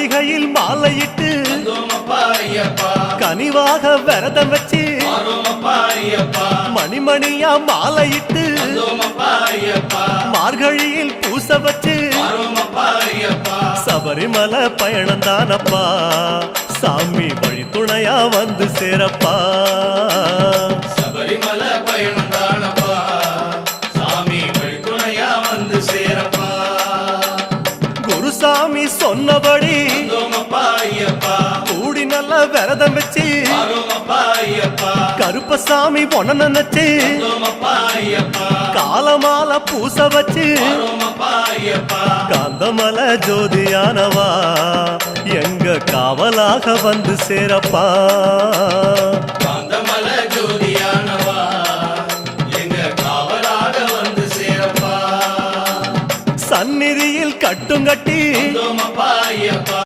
மல்லிகையில் மாலையிட்டு கனிவாக விரதம் வச்சு மணிமணியா மாலையிட்டு மார்கழியில் பூச வச்சு சபரிமலை பயணம் தானப்பா சாமி வழி துணையா வந்து சேரப்பா சபரிமலை பயணம் தானப்பா சாமி வழி துணையா வந்து சேரப்பா குருசாமி சொன்னபடி கூடி நல்ல விரதம் வச்சு கருப்பசாமி பொண்ண நினைச்சு காலமால பூச வச்சு காந்தமலை ஜோதியானவா எங்க காவலாக வந்து சேரப்பா காந்தமலை ஜோதியானவா எங்க காவலாக வந்து சேரப்பா சந்நிதியில் கட்டும் கட்டி